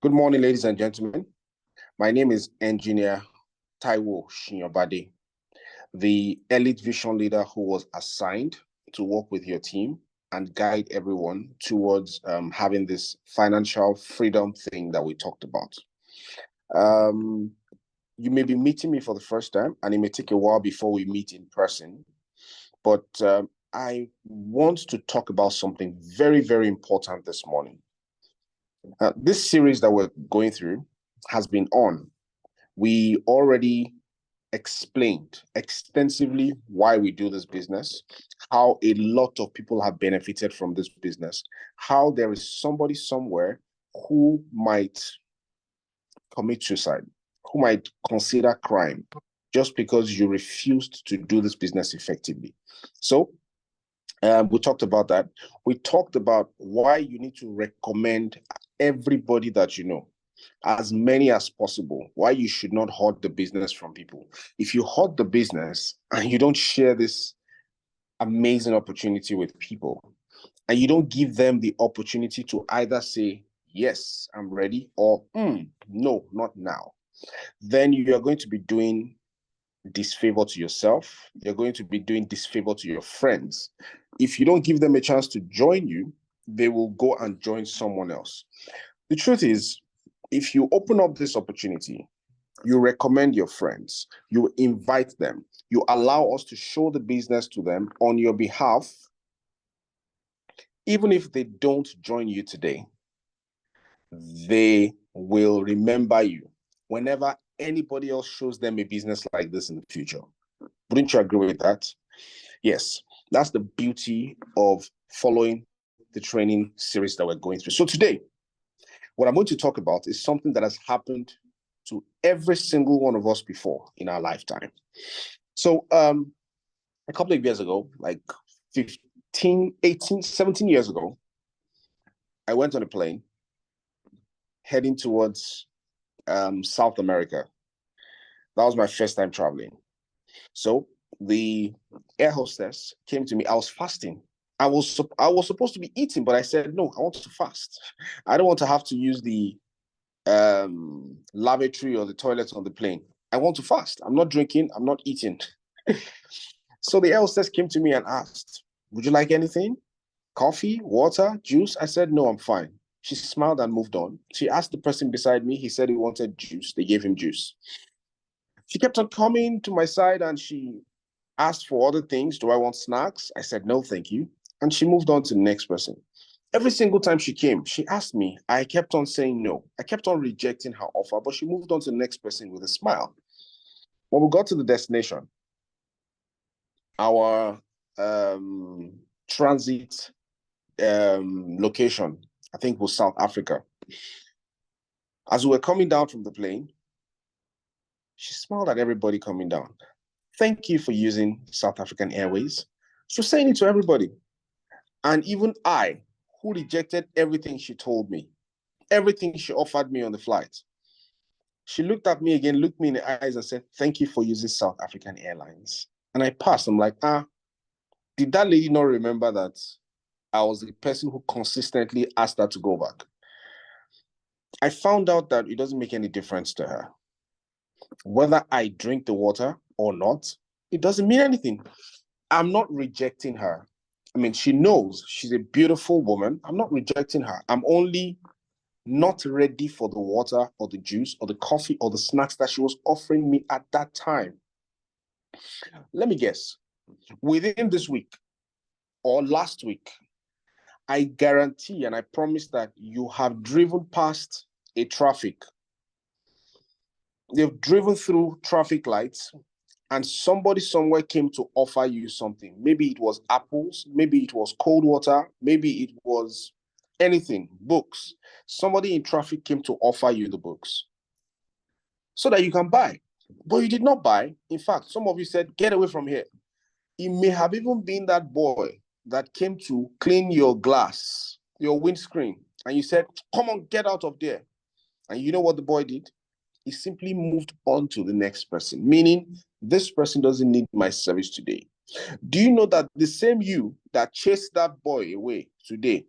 Good morning, ladies and gentlemen. My name is Engineer Taiwo Shinyobade, the elite vision leader who was assigned to work with your team and guide everyone towards having this financial freedom thing that we talked about. You may be meeting me for the first time, and it may take a while before we meet in person, but I want to talk about something very, very important this morning. This series that we're going through has been on. We already explained extensively why we do this business, how a lot of people have benefited from this business, how there is somebody somewhere who might commit suicide, who might consider crime just because you refused to do this business effectively. So we talked about that. We talked about why you need to recommend everybody that you know, as many as possible, why you should not hoard the business from people. If you hoard the business and you don't share this amazing opportunity with people, and you don't give them the opportunity to either say, yes, I'm ready, or no, not now, then you are going to be doing disfavor to yourself. You're going to be doing disfavor to your friends. If you don't give them a chance to join you, they will go and join someone else. The truth is, if you open up this opportunity, you recommend your friends, you invite them, you allow us to show the business to them on your behalf, even if they don't join you today, they will remember you whenever anybody else shows them a business like this in the future. Wouldn't you agree with that? Yes, that's the beauty of following the training series that we're going through. So today, what I'm going to talk about is something that has happened to every single one of us before in our lifetime. So a couple of years ago, like 15, 18, 17 years ago, I went on a plane heading towards South America. That was my first time traveling. So the air hostess came to me. I was fasting. I was supposed to be eating, but I said, no, I want to fast. I don't want to have to use the lavatory or the toilets on the plane. I want to fast. I'm not drinking. I'm not eating. So the air hostess came to me and asked, would you like anything? Coffee, water, juice? I said, no, I'm fine. She smiled and moved on. She asked the person beside me. He said he wanted juice. They gave him juice. She kept on coming to my side and she asked for other things. Do I want snacks? I said, no, thank you. And she moved on to the next person. Every single time she came, she asked me. I kept on saying no. I kept on rejecting her offer, but she moved on to the next person with a smile. When we got to the destination, our transit location, I think was South Africa. As we were coming down from the plane, she smiled at everybody coming down. Thank you for using South African Airways. She was saying it to everybody. And even I, who rejected everything she told me, everything she offered me on the flight, she looked at me again, looked me in the eyes and said, thank you for using South African Airlines. And I passed. I'm like, did that lady not remember that I was the person who consistently asked her to go back? I found out that it doesn't make any difference to her. Whether I drink the water or not, it doesn't mean anything. I'm not rejecting her. I mean, she knows she's a beautiful woman. I'm not rejecting her. I'm only not ready for the water or the juice or the coffee or the snacks that she was offering me at that time. Let me guess. Within this week or last week, I guarantee and I promise that you have driven past a traffic. They've driven through traffic lights and somebody somewhere came to offer you something. Maybe it was apples, maybe it was cold water, maybe it was anything, books. Somebody in traffic came to offer you the books so that you can buy. But you did not buy. In fact, some of you said, get away from here. It may have even been that boy that came to clean your glass, your windscreen, and you said, come on, get out of there. And you know what the boy did? He simply moved on to the next person, meaning this person doesn't need my service today. Do you know that the same you that chased that boy away today,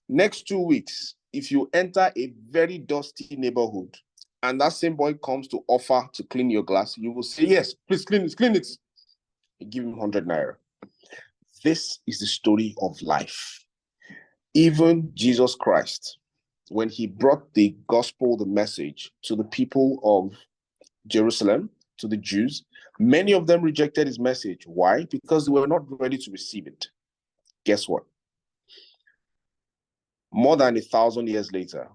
next 2 weeks, if you enter a very dusty neighborhood and that same boy comes to offer to clean your glass, you will say, yes, please clean it, clean it. You give him 100 naira. This is the story of life. Even Jesus Christ, when he brought the gospel, the message to the people of Jerusalem, to the Jews, many of them rejected his message. Why? Because they were not ready to receive it. Guess what? More than 1,000 years later,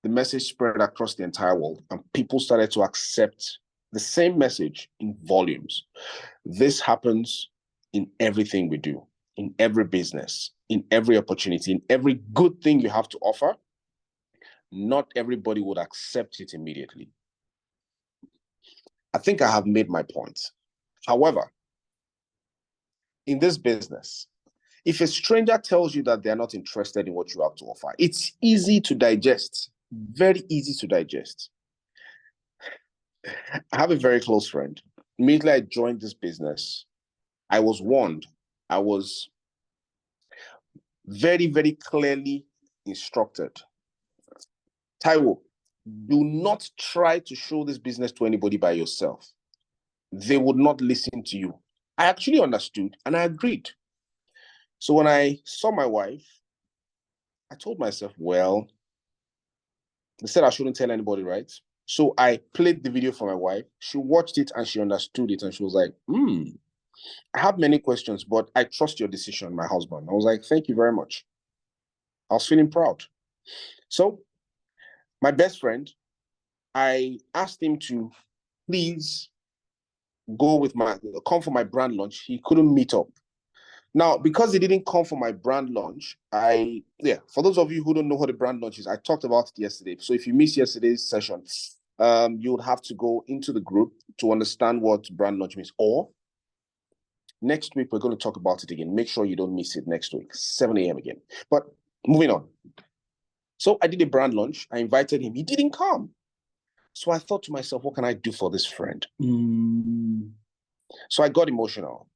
the message spread across the entire world and people started to accept the same message in volumes. This happens in everything we do, in every business, in every opportunity, in every good thing you have to offer. Not everybody would accept it immediately. I think I have made my point. However, in this business, if a stranger tells you that they're not interested in what you have to offer, it's easy to digest, very easy to digest. I have a very close friend. Immediately I joined this business, I was warned. I was very, very clearly instructed. Taiwo, do not try to show this business to anybody by yourself. They would not listen to you. I actually understood and I agreed. So when I saw my wife, I told myself, well, they said I shouldn't tell anybody, right? So I played the video for my wife. She watched it and she understood it. And she was like, I have many questions, but I trust your decision, my husband. I was like, thank you very much. I was feeling proud. So my best friend, I asked him to please come for my brand launch. He couldn't meet up. Now, because he didn't come for my brand launch, for those of you who don't know what a brand launch is, I talked about it yesterday. So if you missed yesterday's session, you would have to go into the group to understand what brand launch means. Or next week, we're going to talk about it again. Make sure you don't miss it next week, 7 a.m. again. But moving on. So I did a brand launch. I invited him. He didn't come. So I thought to myself, what can I do for this friend? So I got emotional.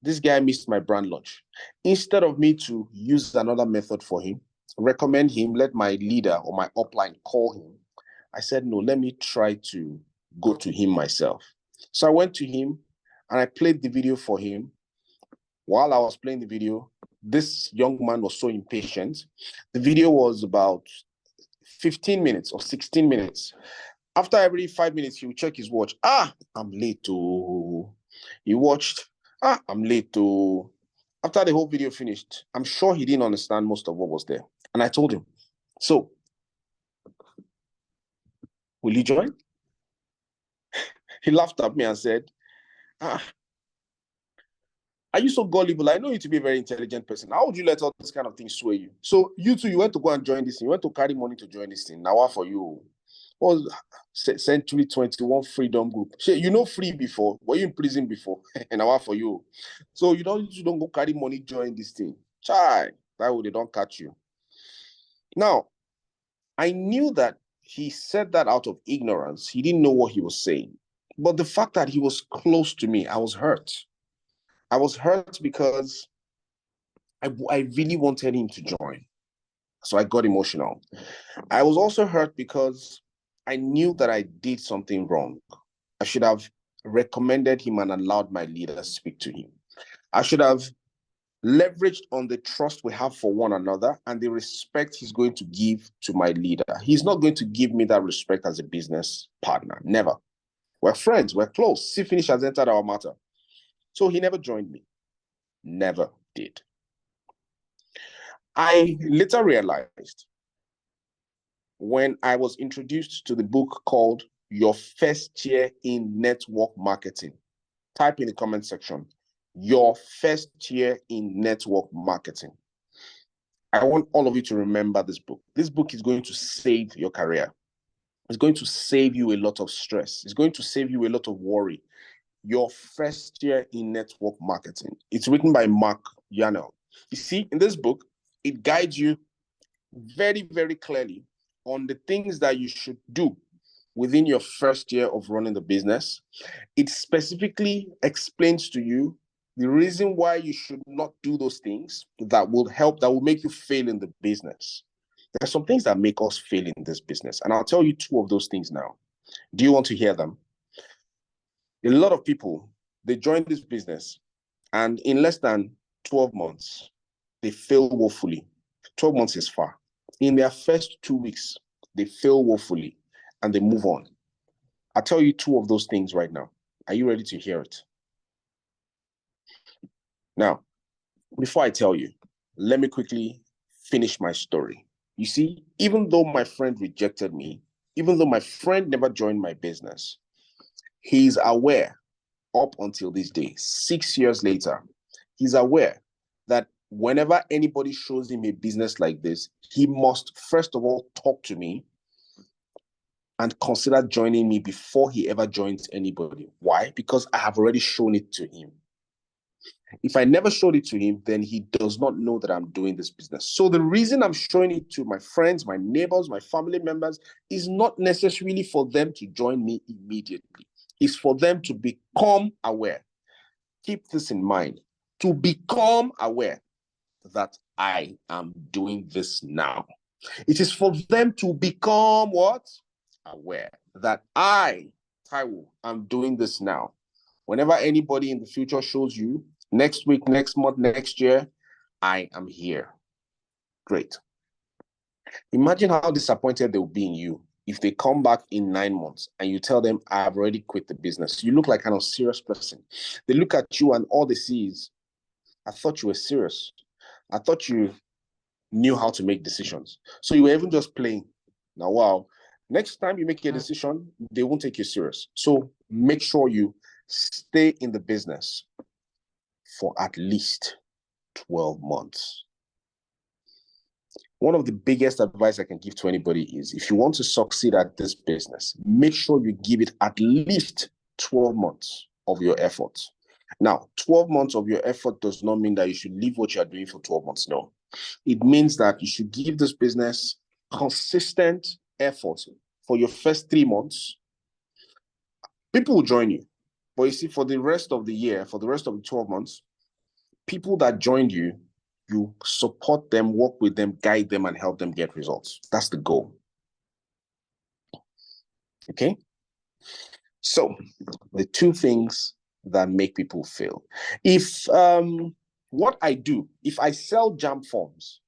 This guy missed my brand launch. Instead of me to use another method for him, recommend him, let my leader or my upline call him, I said, no, let me try to go to him myself. So I went to him and I played the video for him. While I was playing the video, this young man was so impatient. The video was about 15 minutes or 16 minutes. After every 5 minutes, he would check his watch. I'm late to. He watched. I'm late to. After the whole video finished, I'm sure he didn't understand most of what was there. And I told him, so, will you join? He laughed at me and said, are you so gullible? I know you to be a very intelligent person. How would you let all this kind of things sway you? So you too, you went to go and join this thing. You went to carry money to join this thing. Now what for you? What was Century 21 Freedom Group? You know free before. Were you in prison before? And now what for you? So you don't go carry money, join this thing. Chai, that way they don't catch you. Now, I knew that he said that out of ignorance. He didn't know what he was saying. But the fact that he was close to me, I was hurt. I was hurt because I really wanted him to join. So I got emotional. I was also hurt because I knew that I did something wrong. I should have recommended him and allowed my leader to speak to him. I should have leveraged on the trust we have for one another and the respect he's going to give to my leader. He's not going to give me that respect as a business partner. Never. We're friends. We're close. See, finish has entered our matter. So he never joined me. Never did. I later realized when I was introduced to the book called Your First Year in Network Marketing. Type in the comment section, Your First Year in Network Marketing. I want all of you to remember this book. This book is going to save your career. It's going to save you a lot of stress. It's going to save you a lot of worry. Your First Year in Network Marketing. It's written by Mark Yarnell. You see, in this book, it guides you very, very clearly on the things that you should do within your first year of running the business. It specifically explains to you the reason why you should not do those things that will make you fail in the business. There are some things that make us fail in this business. And I'll tell you two of those things now. Do you want to hear them? A lot of people, they join this business and in less than 12 months, they fail woefully. 12 months is far. In their first 2 weeks, they fail woefully and they move on. I'll tell you two of those things right now. Are you ready to hear it? Now, before I tell you, let me quickly finish my story. You see, even though my friend rejected me, even though my friend never joined my business, he's aware up until this day, 6 years later, he's aware that whenever anybody shows him a business like this, he must first of all talk to me and consider joining me before he ever joins anybody. Why? Because I have already shown it to him. If I never showed it to him, then he does not know that I'm doing this business. So the reason I'm showing it to my friends, my neighbors, my family members is not necessarily for them to join me immediately. It's for them to become aware. Keep this in mind. To become aware that I am doing this now. It is for them to become what? Aware that I, Taiwo, am doing this now. Whenever anybody in the future shows you, next week, next month, next year, I am here. Great. Imagine how disappointed they will be in you if they come back in 9 months and you tell them, I have already quit the business. You look like kind of serious person. They look at you and all they see is, I thought you were serious. I thought you knew how to make decisions. So you were even just playing. Now, wow. Next time you make a decision, they won't take you serious. So make sure you stay in the business for at least 12 months. One of the biggest advice I can give to anybody is if you want to succeed at this business, make sure you give it at least 12 months of your effort. Now, 12 months of your effort does not mean that you should leave what you are doing for 12 months. No. It means that you should give this business consistent effort for your first 3 months. People will join you. But you see, for the rest of the year, for the rest of the 12 months, people that joined you, you support them, work with them, guide them, and help them get results. That's the goal. Okay? So, the two things that make people fail. If what I do, if I sell jam forms,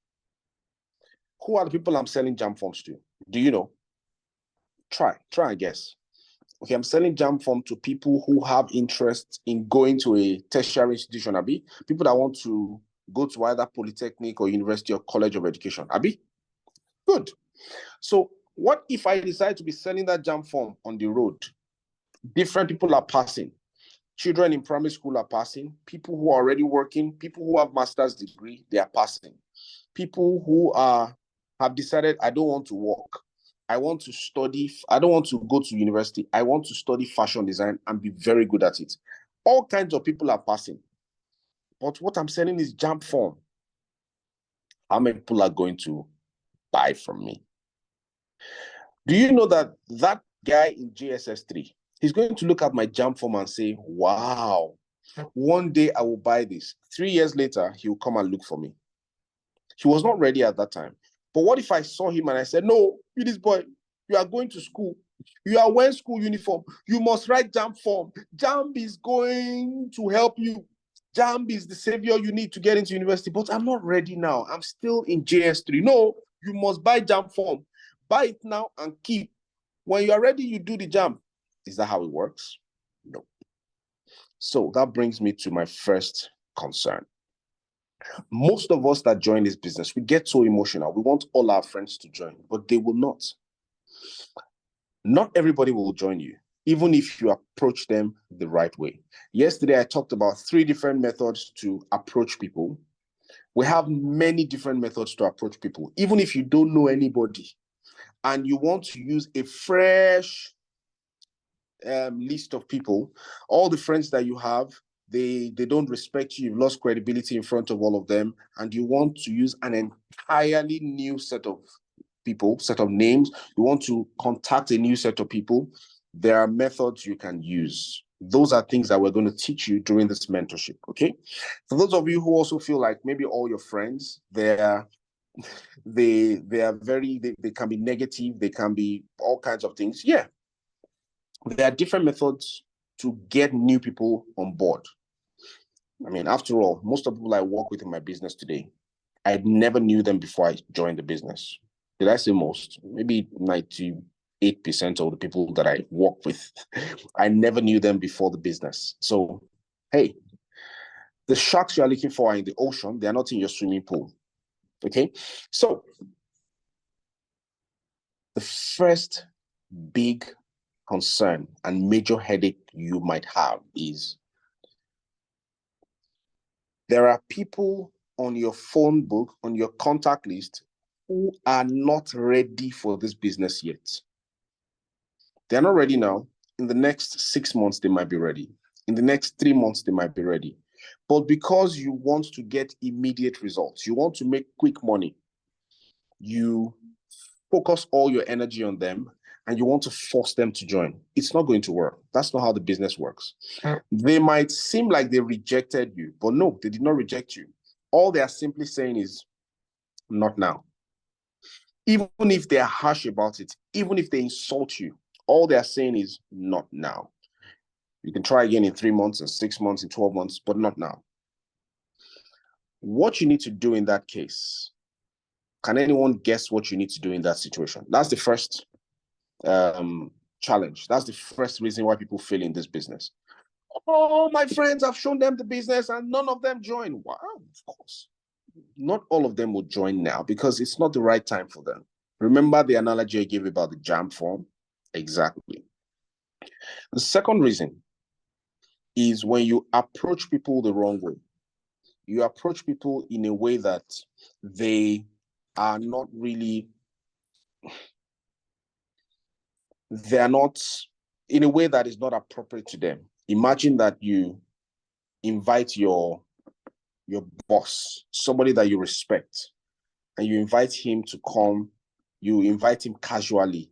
who are the people I'm selling jam forms to? Do you know? Try and guess. Okay, I'm selling jam form to people who have interest in going to a tertiary institution, Abi. People that want to go to either Polytechnic or University or College of Education, Abi. Good. So what if I decide to be selling that jam form on the road? Different people are passing. Children in primary school are passing. People who are already working, people who have master's degree, they are passing. People who have decided, I don't want to work. I want to study. I don't want to go to university. I want to study fashion design and be very good at it. All kinds of people are passing. But what I'm selling is jam form. How many people are going to buy from me? Do you know that that guy in JSS3, he's going to look at my jam form and say, wow, one day I will buy this. 3 years later, he will come and look for me. He was not ready at that time. But what if I saw him and I said, no, you this boy, you are going to school. You are wearing school uniform. You must write JAMB form. JAMB is going to help you. JAMB is the savior you need to get into university. But I'm not ready now. I'm still in JS3. No, you must buy JAMB form. Buy it now and keep. When you are ready, you do the JAMB. Is that how it works? No. So that brings me to my first concern. Most of us that join this business, we get so emotional. We want all our friends to join, but they will not. Not everybody will join you, even if you approach them the right way. Yesterday, I talked about 3 different methods to approach people. We have many different methods to approach people. Even if you don't know anybody and you want to use a fresh list of people, all the friends that you have, they don't respect you, you've lost credibility in front of all of them, and you want to use an entirely new set of people, set of names, you want to contact a new set of people, there are methods you can use. Those are things that we're going to teach you during this mentorship, okay? For those of you who also feel like maybe all your friends, they're they are very, they can be negative, they can be all kinds of things. Yeah, there are different methods to get new people on board. I mean, after all, most of the people I work with in my business today, I never knew them before I joined the business. Did I say most? Maybe 98% of the people that I work with, I never knew them before the business. So, hey, the sharks you are looking for are in the ocean. They are not in your swimming pool. Okay. So the first big concern and major headache you might have is there are people on your phone book, on your contact list, who are not ready for this business yet. They're not ready now. In the next 6 months, they might be ready. In the next 3 months, they might be ready. But because you want to get immediate results, you want to make quick money, you focus all your energy on them and you want to force them to join. It's not going to work. That's not how the business works. They might seem like they rejected you, but no, they did not reject you. All they are simply saying is, not now. Even if they are harsh about it, even if they insult you, all they are saying is, not now. You can try again in 3 months, in 6 months, in 12 months, but not now. What you need to do in that case, can anyone guess what you need to do in that situation? That's the first challenge. That's the first reason why people fail in this business. Oh, my friends, I've shown them the business and none of them join. Wow, of course. Not all of them will join now because it's not the right time for them. Remember the analogy I gave about the jam form? Exactly. The second reason is when you approach people the wrong way. You approach people in a way that they are not really, they're not, in a way that is not appropriate to them. Imagine that you invite your boss, somebody that you respect, and you invite him to come, you invite him casually.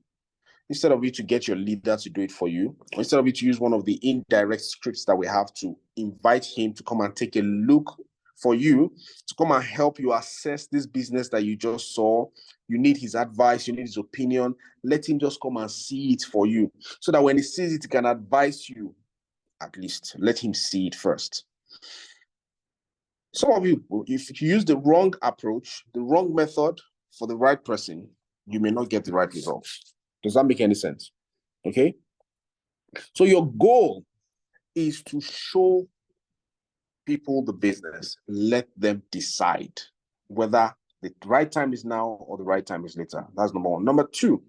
Instead of you to get your leader to do it for you, instead of you to use one of the indirect scripts that we have to invite him to come and take a look for you, to come and help you assess this business that you just saw. You need his advice, you need his opinion. Let him just come and see it for you so that when he sees it, he can advise you. At least let him see it first. Some of you, if you use the wrong approach, the wrong method for the right person, you may not get the right results. Does that make any sense? Okay. So your goal is to show people the business. Let them decide whether the right time is now or the right time is later. That's number one. Number two,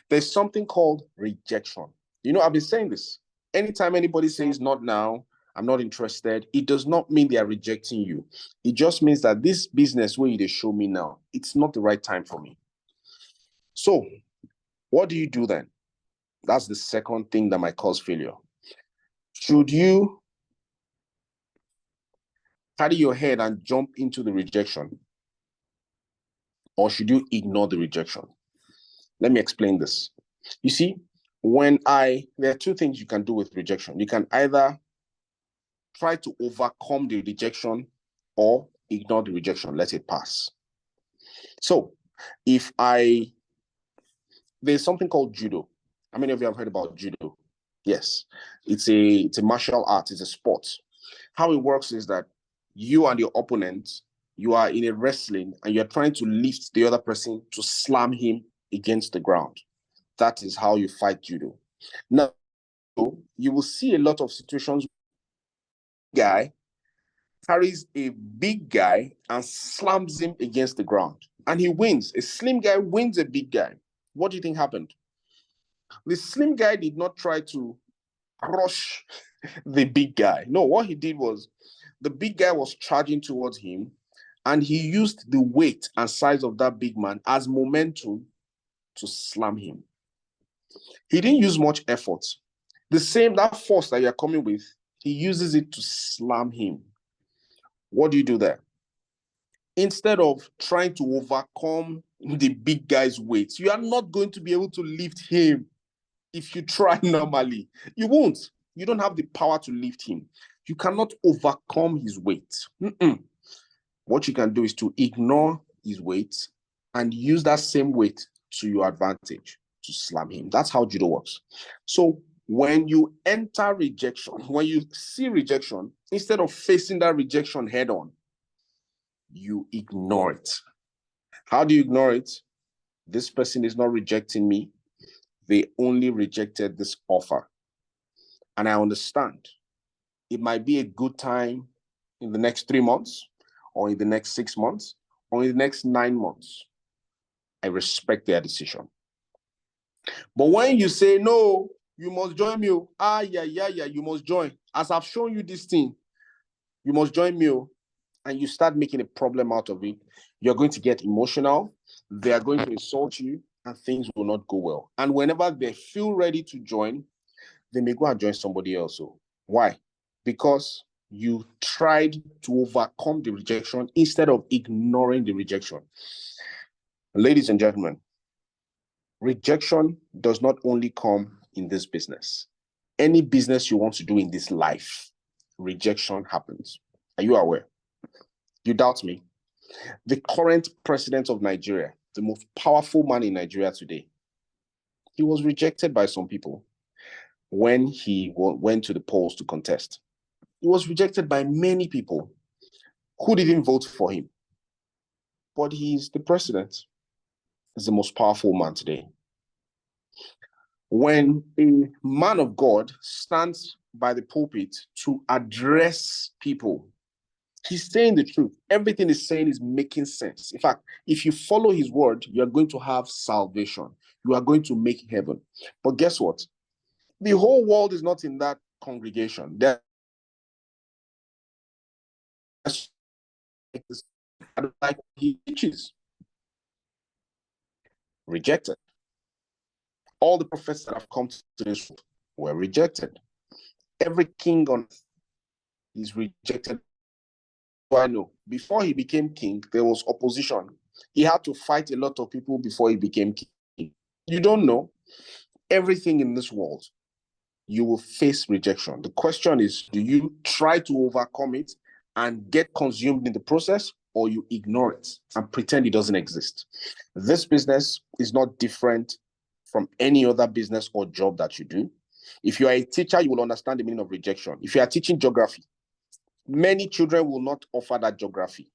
there's something called rejection. You know, I've been saying this. Anytime anybody says not now, I'm not interested, it does not mean they are rejecting you. It just means that this business where they show me now, it's not the right time for me. So what do you do then? That's the second thing that might cause failure. Should you carry your head and jump into the rejection? Or should you ignore the rejection? Let me explain this. You see, there are two things you can do with rejection. You can either try to overcome the rejection or ignore the rejection, let it pass. So there's something called judo. How many of you have heard about judo? Yes, it's a martial art, it's a sport. How it works is that you and your opponent, you are in a wrestling and you're trying to lift the other person to slam him against the ground. That is how you fight judo. Now, you will see a lot of situations where a guy carries a big guy and slams him against the ground. And he wins. A slim guy wins a big guy. What do you think happened? The slim guy did not try to crush the big guy. No, what he did was the big guy was charging towards him and he used the weight and size of that big man as momentum to slam him. He didn't use much effort. That force that you're coming with, he uses it to slam him. What do you do there? Instead of trying to overcome the big guy's weight, you are not going to be able to lift him if you try normally. You won't. You don't have the power to lift him. You cannot overcome his weight. What you can do is to ignore his weight and use that same weight to your advantage to slam him. That's how judo works. So when you enter rejection, when you see rejection, instead of facing that rejection head on, you ignore it. How do you ignore it? This person is not rejecting me. They only rejected this offer. And I understand. It might be a good time in the next 3 months, or in the next 6 months, or in the next 9 months. I respect their decision. But when you say, no, you must join me, you must join. As I've shown you this thing, you must join me, and you start making a problem out of it, you're going to get emotional, they are going to insult you, and things will not go well. And whenever they feel ready to join, they may go and join somebody else. So why? Because you tried to overcome the rejection instead of ignoring the rejection. Ladies and gentlemen, rejection does not only come in this business. Any business you want to do in this life, rejection happens. Are you aware? You doubt me? The current president of Nigeria, the most powerful man in Nigeria today, he was rejected by some people when he went to the polls to contest. He was rejected by many people who didn't vote for him. But he's the president. He's the most powerful man today. When a man of God stands by the pulpit to address people, he's saying the truth. Everything he's saying is making sense. In fact, if you follow his word, you're going to have salvation. You are going to make heaven. But guess what? The whole world is not in that congregation. There's like he teaches. Rejected. All the prophets that have come to this world were rejected. Every king on earth is rejected. I know before he became king, there was opposition. He had to fight a lot of people before he became king. You don't know. Everything in this world, you will face rejection. The question is, do you try to overcome it and get consumed in the process, or you ignore it and pretend it doesn't exist? This business is not different from any other business or job that you do. If you are a teacher, you will understand the meaning of rejection. If you are teaching geography, many children will not offer that geography.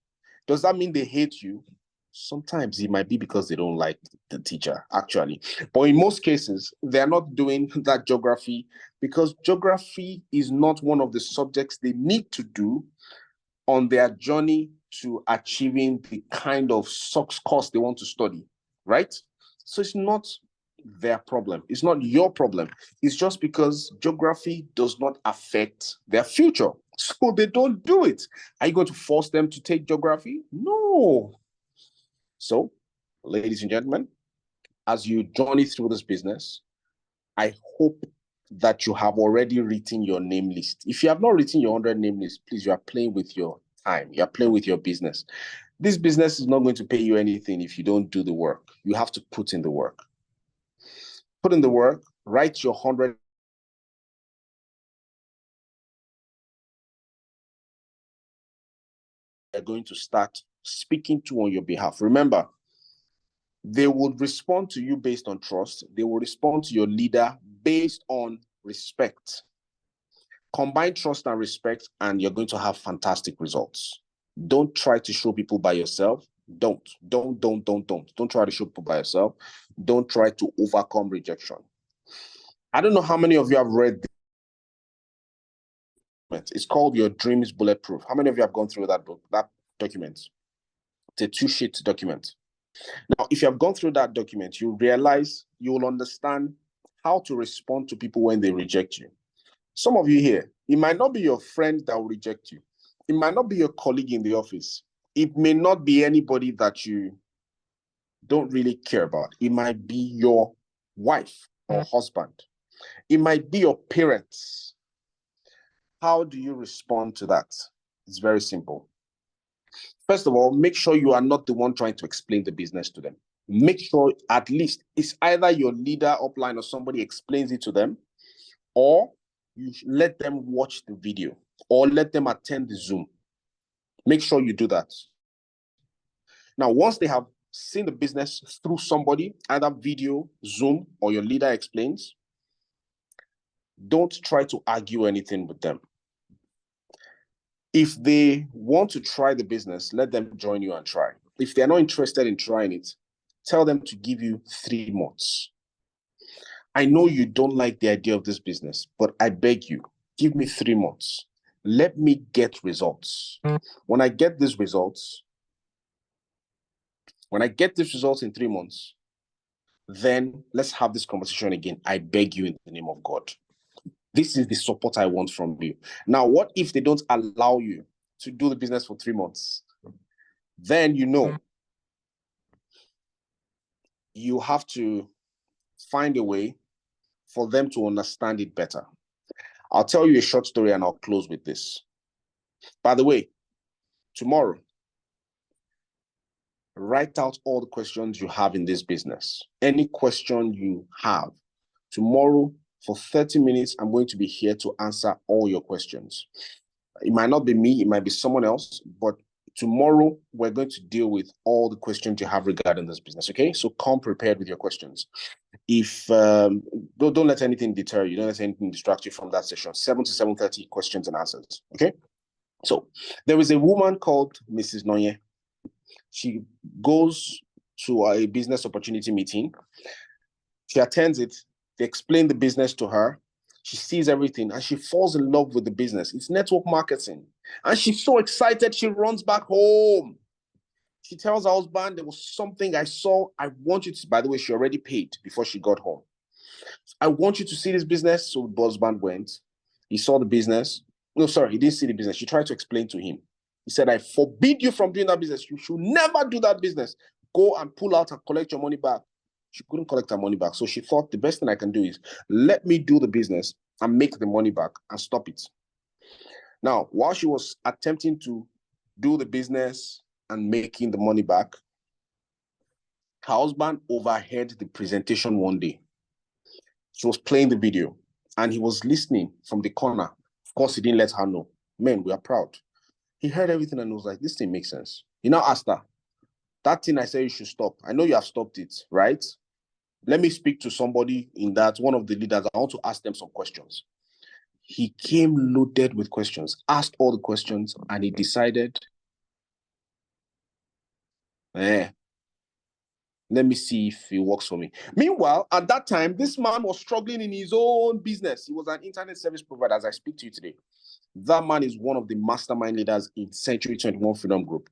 Does that mean they hate you? Sometimes it might be because they don't like the teacher, actually. But in most cases, they're not doing that geography because geography is not one of the subjects they need to do on their journey to achieving the kind of course they want to study, right? So it's not their problem. It's not your problem. It's just because geography does not affect their future. So they don't do it. Are you going to force them to take geography? No. So, ladies and gentlemen, as you journey through this business, I hope that you have already written your name list. If you have not written your 100 name list, please, you are playing with your time. You are playing with your business. This business is not going to pay you anything if you don't do the work. You have to put in the work. Put in the work, write your 100 they're going to start speaking to on your behalf. Remember, they will respond to you based on trust. They will respond to your leader based on respect. Combine trust and respect, and you're going to have fantastic results. Don't try to show people by yourself. Don't try to show people by yourself. Don't try to overcome rejection. I don't know how many of you have read this. It's called Your Dreams Bulletproof. How many of you have gone through that book, that document? It's a 2-sheet document. Now, if you have gone through that document, you realize you will understand how to respond to people when they reject you. Some of you here, it might not be your friend that will reject you. It might not be your colleague in the office. It may not be anybody that you don't really care about. It might be your wife or husband. It might be your parents. How do you respond to that? It's very simple. First of all, make sure you are not the one trying to explain the business to them. Make sure at least it's either your leader upline or somebody explains it to them, or you let them watch the video or let them attend the Zoom. Make sure you do that. Now, once they have seen the business through somebody, either video, Zoom, or your leader explains, don't try to argue anything with them. If they want to try the business, let them join you and try. If they're not interested in trying it, tell them to give you 3 months. I know you don't like the idea of this business, but I beg you, give me 3 months. Let me get results. When I get these results in 3 months, then let's have this conversation again. I beg you in the name of God. This is the support I want from you. Now, what if they don't allow you to do the business for 3 months? Then you have to find a way for them to understand it better. I'll tell you a short story and I'll close with this. By the way, tomorrow, write out all the questions you have in this business. Any question you have, tomorrow for 30 minutes, I'm going to be here to answer all your questions. It might not be me, it might be someone else, but tomorrow we're going to deal with all the questions you have regarding this business, okay? So come prepared with your questions. If don't let anything deter you, don't let anything distract you from that session. 7 to 7:30 questions and answers, okay? So there is a woman called Mrs. Noye. She goes to a business opportunity meeting. She attends it. They explain the business to her. She sees everything and she falls in love with the business. It's network marketing. And she's so excited, she runs back home. She tells her husband, there was something I saw. I want you to, by the way, she already paid before she got home. I want you to see this business. So the husband went. He saw the business. No, sorry, he didn't see the business. She tried to explain to him. He said, I forbid you from doing that business. You should never do that business. Go and pull out and collect your money back. She couldn't collect her money back. So she thought the best thing I can do is let me do the business and make the money back and stop it. Now, while she was attempting to do the business and making the money back, her husband overheard the presentation one day. She was playing the video and he was listening from the corner. Of course, he didn't let her know. Men, we are proud. He heard everything and was like, this thing makes sense. He now asked her, that thing I said you should stop. I know you have stopped it, right? Let me speak to somebody in that, one of the leaders. I want to ask them some questions. He came loaded with questions, asked all the questions, and he decided, let me see if it works for me. Meanwhile, at that time, this man was struggling in his own business. He was an internet service provider, as I speak to you today. That man is one of the mastermind leaders in Century 21 Freedom Group.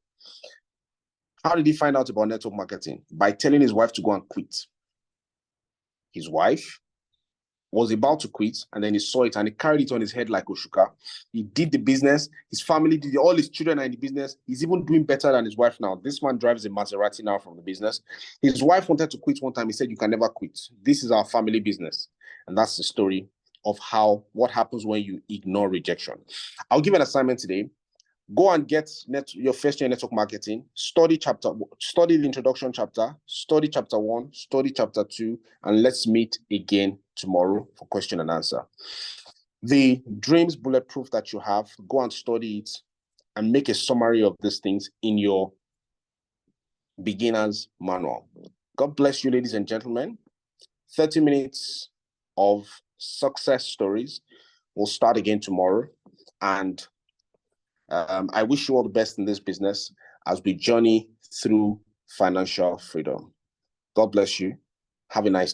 How did he find out about network marketing? By telling his wife to go and quit. His wife was about to quit, and then he saw it and he carried it on his head like Oshuka. He did the business. His family did it. All his children are in the business. He's even doing better than his wife now. This man drives a Maserati now from the business. His wife wanted to quit one time. He said, you can never quit. This is our family business. And that's the story of what happens when you ignore rejection. I'll give an assignment today. Go and get your first year network marketing, study the introduction chapter, study chapter 1, study chapter 2, and let's meet again tomorrow for question and answer. The dreams bulletproof that you have, go and study it and make a summary of these things in your beginner's manual. God bless you, ladies and gentlemen. 30 minutes of success stories. We'll start again tomorrow. And I wish you all the best in this business as we journey through financial freedom. God bless you. Have a nice day.